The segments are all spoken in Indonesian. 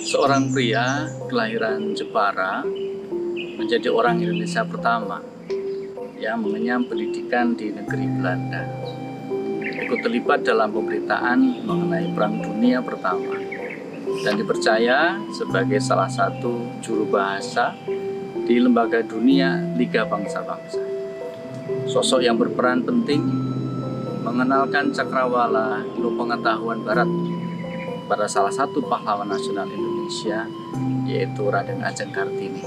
Seorang pria kelahiran Jepara menjadi orang Indonesia pertama yang mengenyam pendidikan di negeri Belanda. Ikut terlibat dalam pemberitaan mengenai Perang Dunia Pertama dan dipercaya sebagai salah satu juru bahasa di Lembaga Dunia Liga Bangsa-Bangsa. Sosok yang berperan penting mengenalkan cakrawala ilmu pengetahuan Barat pada salah satu pahlawan nasional Indonesia, yaitu Raden Ajeng Kartini.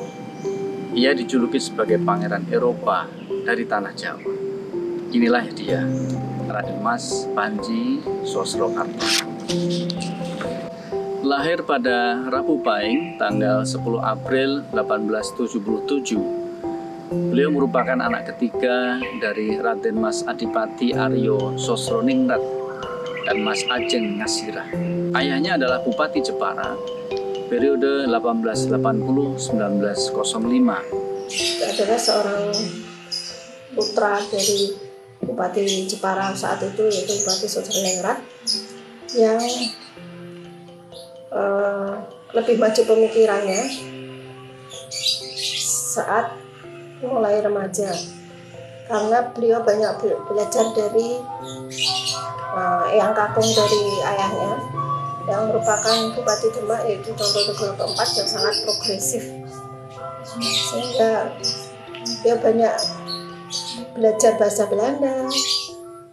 Ia dijuluki sebagai Pangeran Eropa dari Tanah Jawa. Inilah dia, Raden Mas Panji Sosrokartono. Lahir pada Rabu Pahing, tanggal 10 April 1877. Beliau merupakan anak ketiga dari Raden Mas Adipati Aryo Sosroningrat dan Mas Ajeng Ngasirah. Ayahnya adalah Bupati Jepara periode 1880-1905. Adalah seorang putra dari Bupati Jepara saat itu, yaitu Bupati Sosroningrat, yang lebih maju pemikirannya saat mulai remaja, karena beliau banyak belajar dari Eyang Kakung dari ayahnya yang merupakan Bupati Demak, yaitu Tontonegoro keempat, yang sangat progresif, sehingga dia banyak belajar bahasa Belanda,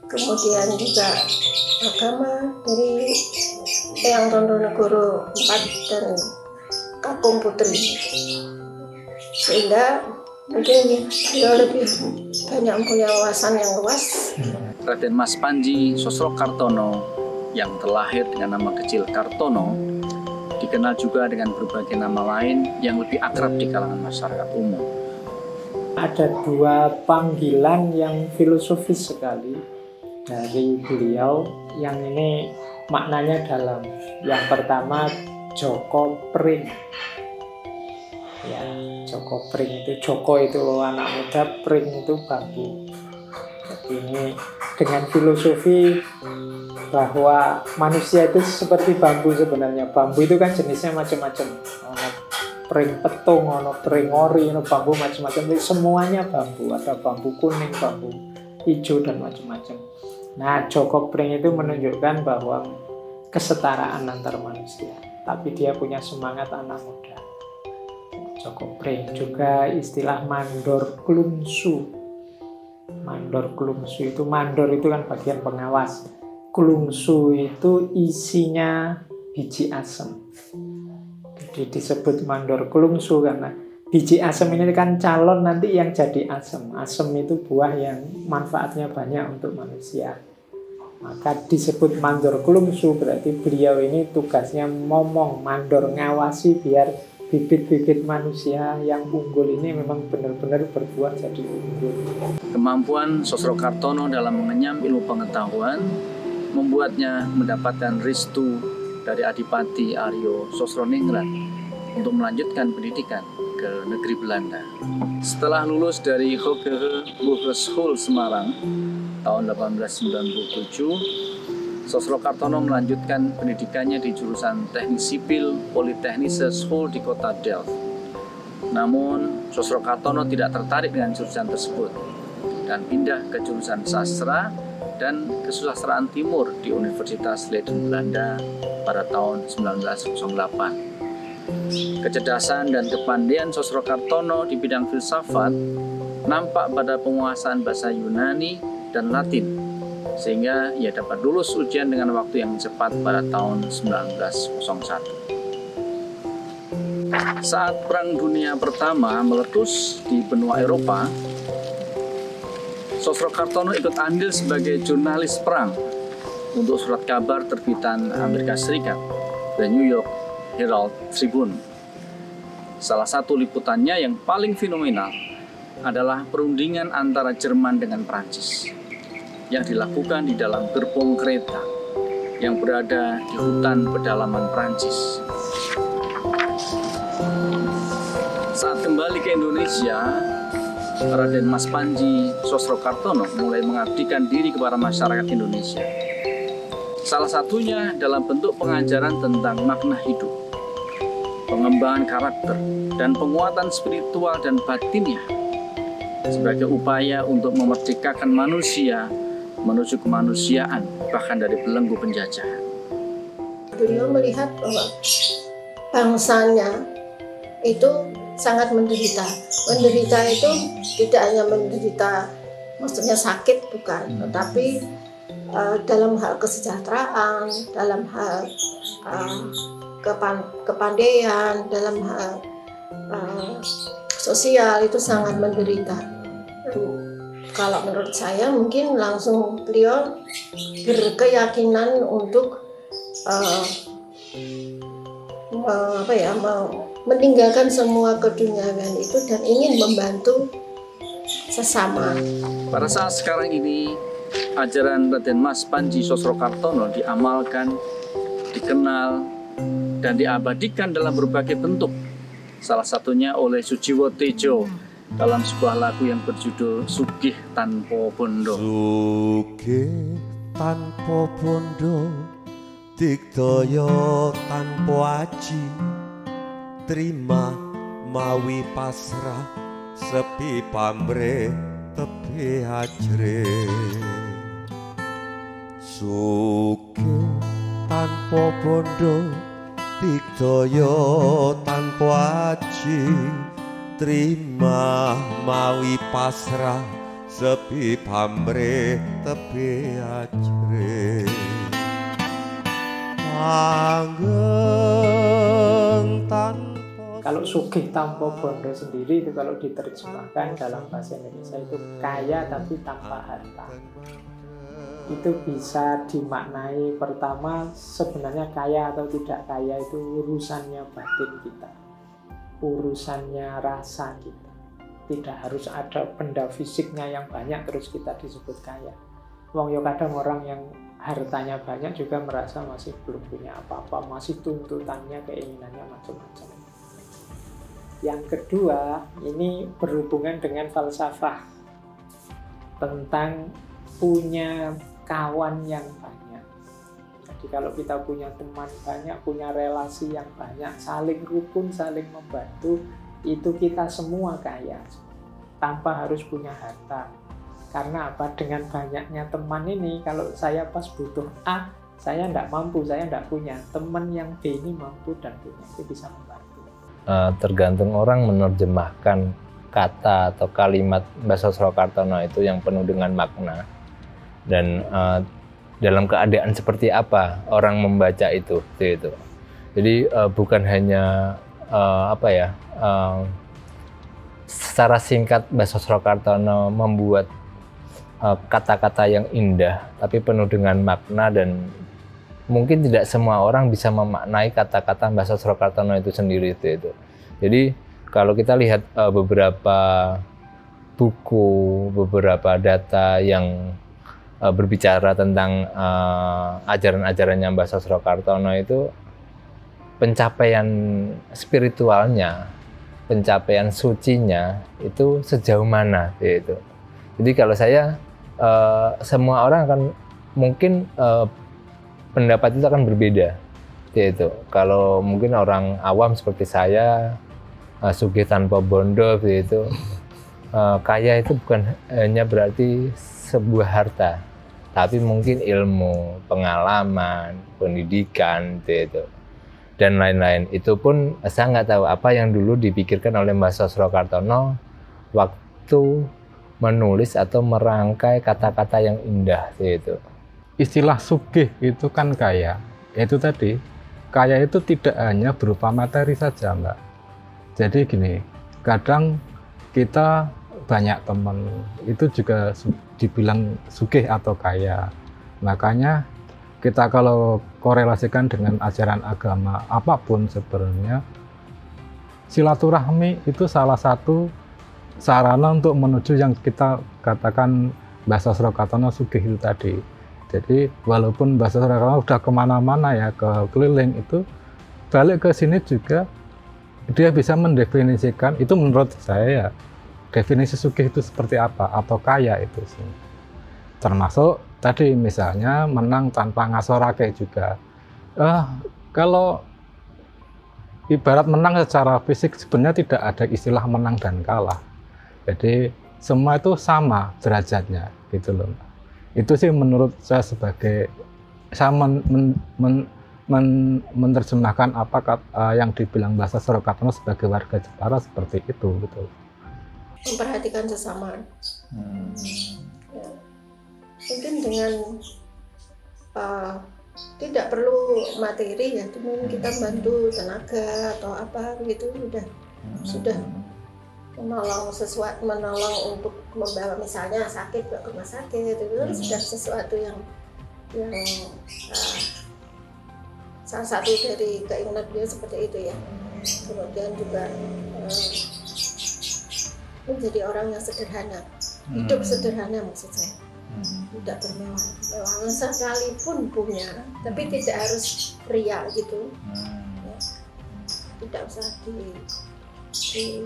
kemudian juga agama dari Eyang Tontonegoro IV dan Kakung Putri, sehingga mungkin dia lebih banyak mempunyai wawasan yang luas. Raden Mas Panji Sosrokartono yang terlahir dengan nama kecil Kartono dikenal juga dengan berbagai nama lain yang lebih akrab di kalangan masyarakat umum. Ada dua panggilan yang filosofis sekali dari beliau, yang ini maknanya dalam. Yang pertama, Joko Pring. Ya, Joko Pring itu, Joko itu anak muda, Pring itu bambu. Jadi ini dengan filosofi bahwa manusia itu seperti bambu sebenarnya. Bambu itu kan jenisnya macam-macam. Ono pring petung, ono pring ori, ono bambu macam-macam. Semuanya bambu. Ada bambu kuning, bambu hijau dan macam-macam. Nah, Joko Pring itu menunjukkan bahwa kesetaraan antar manusia, tapi dia punya semangat anak muda. Joko Pring. Juga istilah mandor klungsu. Mandor klungsu itu, mandor itu kan bagian pengawas. Klungsu itu isinya biji asem. Jadi disebut mandor klungsu karena biji asem ini kan calon nanti yang jadi asem. Asem itu buah yang manfaatnya banyak untuk manusia. Maka disebut mandor klungsu, berarti beliau ini tugasnya ngomong, mandor, ngawasi biar bibit-bibit manusia yang unggul ini memang benar-benar berbuah jadi unggul. Kemampuan Sosrokartono dalam mengenyam ilmu pengetahuan membuatnya mendapatkan restu dari Adipati Aryo Sosroningrat untuk melanjutkan pendidikan ke negeri Belanda. Setelah lulus dari Hogeschool Semarang tahun 1897, Sosrokartono melanjutkan pendidikannya di jurusan Teknik Sipil Polytechnische School di kota Delft. Namun, Sosrokartono tidak tertarik dengan jurusan tersebut dan pindah ke jurusan sastra dan kesusastraan timur di Universitas Leiden Belanda pada tahun 1908. Kecerdasan dan kepandaian Sosrokartono di bidang filsafat nampak pada penguasaan bahasa Yunani dan Latin, sehingga ia dapat lulus ujian dengan waktu yang cepat pada tahun 1901. Saat Perang Dunia Pertama meletus di benua Eropa, Sosrokartono ikut andil sebagai jurnalis perang untuk surat kabar terbitan Amerika Serikat, The New York Herald Tribune. Salah satu liputannya yang paling fenomenal adalah perundingan antara Jerman dengan Prancis yang dilakukan di dalam gerbong kereta yang berada di hutan pedalaman Prancis. Saat kembali ke Indonesia, Raden Mas Panji Sosrokartono mulai mengabdikan diri kepada masyarakat Indonesia. Salah satunya dalam bentuk pengajaran tentang makna hidup. pengembangan karakter, dan penguatan spiritual dan batinnya sebagai upaya untuk memerdekakan manusia menuju kemanusiaan, bahkan dari belenggu penjajahan. Beliau melihat bahwa bangsanya itu sangat menderita. Menderita itu tidak hanya menderita, maksudnya sakit bukan, tetapi dalam hal kesejahteraan, dalam hal kepandaian, dalam hal sosial itu sangat menderita. Kalau menurut saya mungkin langsung beliau berkeyakinan untuk meninggalkan semua keduniawian itu dan ingin membantu sesama. Pada saat sekarang ini, ajaran Raden Mas Panji Sosrokartono diamalkan, dikenal, dan diabadikan dalam berbagai bentuk. Salah satunya oleh Sujiwo Tejo dalam sebuah lagu yang berjudul Sugih Tanpa Bondo. Sugih tanpa bondo, digdaya tanpa aji, terima mawi pasrah, sepi pamrih tepi ajre. Sugih tanpa bondo, digdaya tanpa aji, terima mawi pasrah, sepi pamrih tepi ajre. Langgeng tanpa. Kalau sugih tanpa bondo sendiri itu kalau diterjemahkan dalam bahasa Indonesia itu kaya tapi tanpa harta. Itu bisa dimaknai pertama sebenarnya kaya atau tidak kaya itu urusannya batin kita, urusannya rasa kita. Tidak harus ada benda fisiknya yang banyak terus kita disebut kaya. Wong yo kadang orang yang hartanya banyak juga merasa masih belum punya apa-apa, masih tuntutannya, keinginannya macam-macam. Yang kedua, ini berhubungan dengan falsafah tentang punya kawan yang banyak. Jadi kalau kita punya teman banyak, punya relasi yang banyak, saling rukun, saling membantu, itu kita semua kaya tanpa harus punya harta. Karena apa? Dengan banyaknya teman ini, kalau saya pas butuh A, saya tidak mampu, saya tidak punya. Teman yang B ini mampu dan punya, itu bisa membantu. Tergantung orang menerjemahkan kata atau kalimat Mbah Sosrokartono itu yang penuh dengan makna. Dan dalam keadaan seperti apa orang membaca itu. Jadi bukan hanya secara singkat Mbah Sosrokartono membuat kata-kata yang indah, tapi penuh dengan makna, dan mungkin tidak semua orang bisa memaknai kata-kata Mbah Sosrokartono itu sendiri. Jadi kalau kita lihat beberapa buku, beberapa data yang berbicara tentang ajaran-ajarannya Mbah Sosrokartono itu, pencapaian spiritualnya, pencapaian sucinya itu sejauh mana itu. Jadi kalau saya semua orang akan mungkin pendapat itu akan berbeda. Itu kalau mungkin orang awam seperti saya, sugih tanpa bondo itu, kaya itu bukan hanya berarti sebuah harta, tapi mungkin ilmu, pengalaman, pendidikan itu dan lain-lain. Itu pun saya nggak tahu apa yang dulu dipikirkan oleh Mbah Sosrokartono waktu menulis atau merangkai kata-kata yang indah itu. Istilah sugih itu kan kaya. Itu tadi, kaya itu tidak hanya berupa materi saja, Mbak. Jadi gini, kadang kita banyak teman, itu juga dibilang sugih atau kaya. Makanya kita kalau korelasikan dengan ajaran agama apapun sebenarnya, silaturahmi itu salah satu sarana untuk menuju yang kita katakan Mbah Sosrokartono sugih itu tadi. Jadi walaupun Mbah Sosrokartono udah kemana-mana ya, ke keliling itu, balik ke sini juga dia bisa mendefinisikan, itu menurut saya ya, definisi sugih itu seperti apa, atau kaya itu sih. Termasuk tadi misalnya menang tanpa ngasorake juga. Kalau ibarat menang secara fisik, sebenarnya tidak ada istilah menang dan kalah. Jadi semua itu sama derajatnya gitu loh. Itu sih menurut saya sebagai saya menerjemahkan apa yang dibilang Mbah Sosro Kartono sebagai warga Jepara seperti itu gitu. Memperhatikan sesama. Ya. Mungkin dengan tidak perlu materi ya, cuma kita bantu tenaga atau apa gitu sudah menolong sesuatu, menolong untuk membawa misalnya sakit ke rumah sakit itu sudah sesuatu yang salah satu dari keinginan beliau seperti itu ya. Kemudian juga menjadi orang yang sederhana, hidup sederhana maksud saya, tidak bermewah-mewah sekalipun punya, tapi tidak harus ria gitu, ya. Tidak usah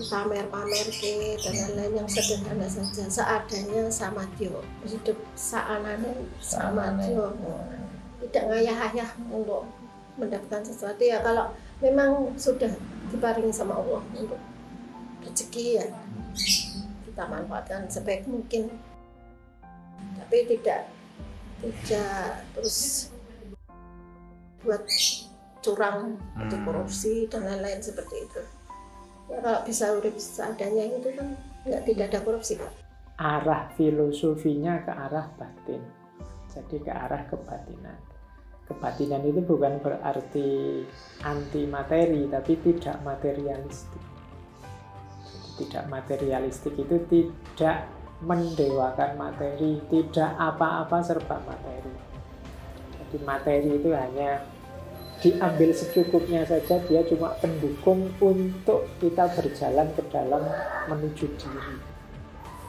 pamer-pamer ke dan lain-lain, yang sederhana saja, seadanya sama Dio, hidup saanane sama Dio, tidak ngayah-ayah untuk mendapatkan sesuatu ya. Kalau memang sudah diparingi sama Allah untuk rezeki ya, kita manfaatkan sebaik mungkin, tapi tidak terus buat curang atau korupsi dan lain-lain seperti itu. Ya, kalau bisa urip seadanya itu kan tidak ada korupsi Pak. Arah filosofinya ke arah batin, jadi ke arah kebatinan. Kebatinan itu bukan berarti anti materi, tapi tidak materialistik. Tidak materialistik itu tidak mendewakan materi, tidak apa-apa serba materi. Jadi materi itu hanya diambil secukupnya saja, dia cuma pendukung untuk kita berjalan ke dalam menuju diri.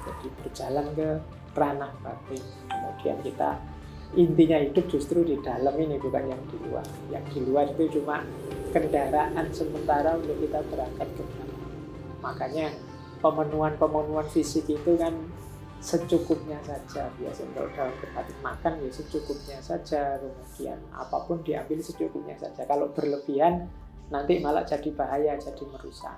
Jadi berjalan ke ranah batin. Kemudian kita intinya hidup justru di dalam ini, bukan yang di luar. Yang di luar itu cuma kendaraan sementara untuk kita berangkat ke dalam. Makanya pemenuhan fisik itu kan secukupnya saja. Biasanya kalau dalam berarti makan ya secukupnya saja, kemudian apapun diambil secukupnya saja. Kalau berlebihan nanti malah jadi bahaya, jadi merusak.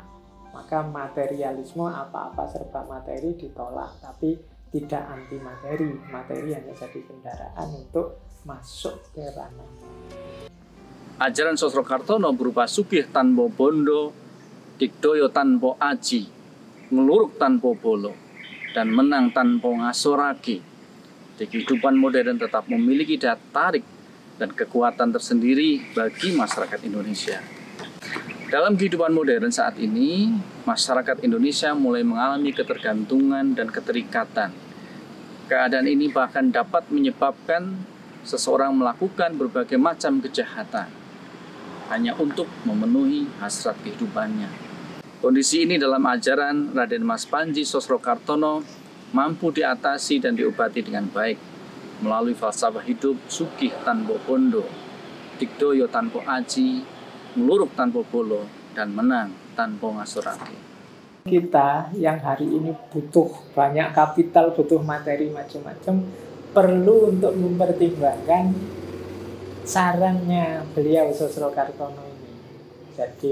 Maka materialisme, apa-apa serba materi ditolak, tapi tidak anti materi. Materi hanya jadi kendaraan untuk masuk ke ranah. Ajaran Sosro Kartono berupa sugih tanpa bondo, digdaya tanpa aji, ngeluruk tanpa bolo, dan menang tanpa ngasorake. Di kehidupan modern tetap memiliki daya tarik dan kekuatan tersendiri bagi masyarakat Indonesia. Dalam kehidupan modern saat ini, masyarakat Indonesia mulai mengalami ketergantungan dan keterikatan. Keadaan ini bahkan dapat menyebabkan seseorang melakukan berbagai macam kejahatan hanya untuk memenuhi hasrat kehidupannya. Kondisi ini dalam ajaran Raden Mas Panji Sosro Kartono mampu diatasi dan diobati dengan baik melalui falsafah hidup sugih tanpa bondo, digdaya tanpa aji, ngeluruk tanpa bolo, dan menang tanpa ngasorake. Kita yang hari ini butuh banyak kapital, butuh materi macam-macam, perlu untuk mempertimbangkan sarannya beliau Sosro Kartono ini. Jadi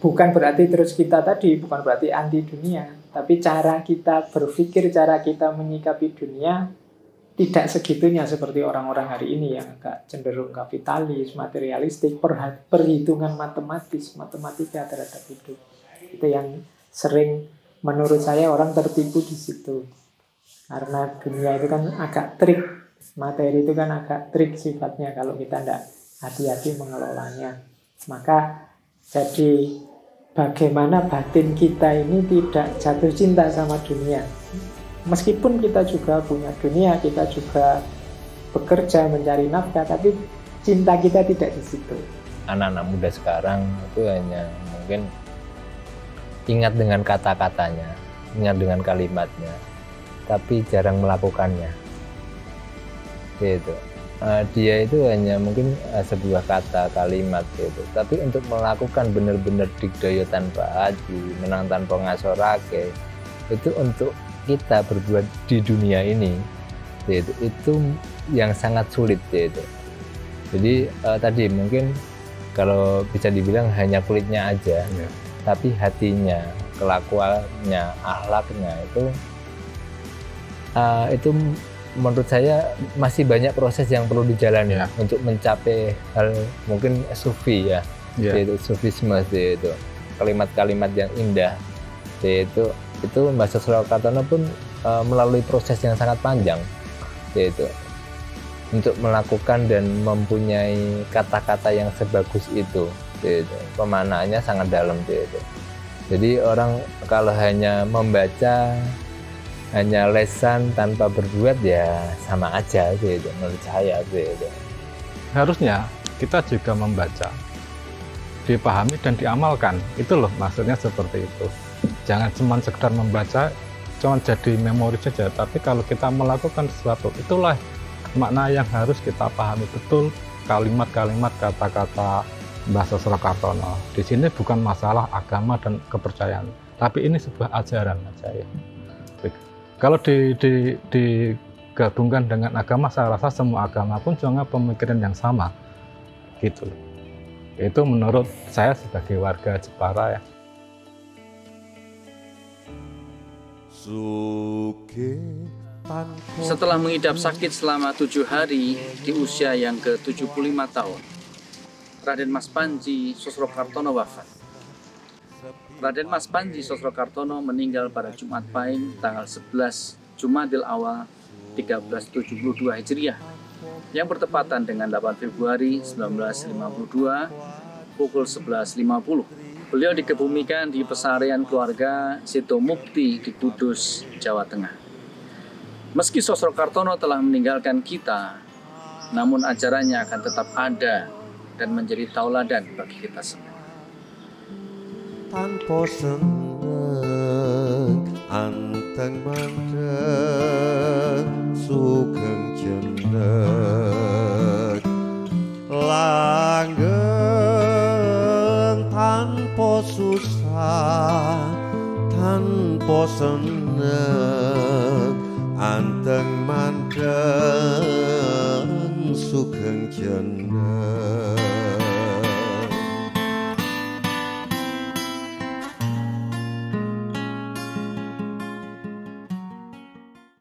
bukan berarti terus kita tadi, bukan berarti anti dunia, tapi cara kita berpikir, cara kita menyikapi dunia tidak segitunya seperti orang-orang hari ini yang agak cenderung kapitalis, materialistik, perhitungan matematika terhadap hidup. Itu yang sering menurut saya orang tertipu di situ. Karena dunia itu kan agak trik, materi itu kan agak trik sifatnya kalau kita tidak hati-hati mengelolanya. Maka jadi bagaimana batin kita ini tidak jatuh cinta sama dunia. Meskipun kita juga punya dunia, kita juga bekerja mencari nafkah, tapi cinta kita tidak di situ. Anak-anak muda sekarang itu hanya mungkin ingat dengan kata-katanya, ingat dengan kalimatnya, tapi jarang melakukannya. Gitu. Dia itu hanya mungkin sebuah kata, kalimat gitu. Tapi untuk melakukan benar-benar digdaya tanpa aji, menang tanpa ngasorake, itu untuk kita berbuat di dunia ini, gitu. Itu yang sangat sulit gitu. Jadi tadi mungkin kalau bisa dibilang hanya kulitnya aja, tapi hatinya, kelakuannya, akhlaknya itu menurut saya masih banyak proses yang perlu dijalani untuk mencapai hal mungkin sufi yaitu sufisme itu kalimat-kalimat yang indah yaitu Mbah Sosrokartono pun melalui proses yang sangat panjang yaitu untuk melakukan dan mempunyai kata-kata yang sebagus itu yaitu pemaknaannya sangat dalam yaitu. Jadi orang kalau hanya membaca, hanya lesan tanpa berbuat ya sama aja gitu menurut saya gitu. Harusnya kita juga membaca, dipahami dan diamalkan. Itu loh maksudnya seperti itu. Jangan cuma sekedar membaca, cuma jadi memori saja. Tapi kalau kita melakukan sesuatu, itulah makna yang harus kita pahami betul. Kalimat-kalimat, kata-kata Mbah Sosrokartono. Di sini bukan masalah agama dan kepercayaan, tapi ini sebuah ajaran saja. Kalau digabungkan dengan agama, saya rasa semua agama pun punya pemikiran yang sama, gitu. Itu menurut saya sebagai warga Jepara ya. Setelah mengidap sakit selama 7 hari di usia yang ke-75 tahun, Raden Mas Panji Sosrokartono wafat. Raden Mas Panji Sosrokartono meninggal pada Jumat Pahing tanggal 11 Jumadil Awal 1372 Hijriah yang bertepatan dengan 8 Februari 1952 pukul 11.50. Beliau dikebumikan di pesarian keluarga Sito Mukti di Kudus, Jawa Tengah. Meski Sosrokartono telah meninggalkan kita, namun ajarannya akan tetap ada dan menjadi tauladan bagi kita semua. Tanpa seneng anteng mandeng sugeng jeneng langgeng tanpa susah tanpa seneng anteng mandeng sugeng jeneng.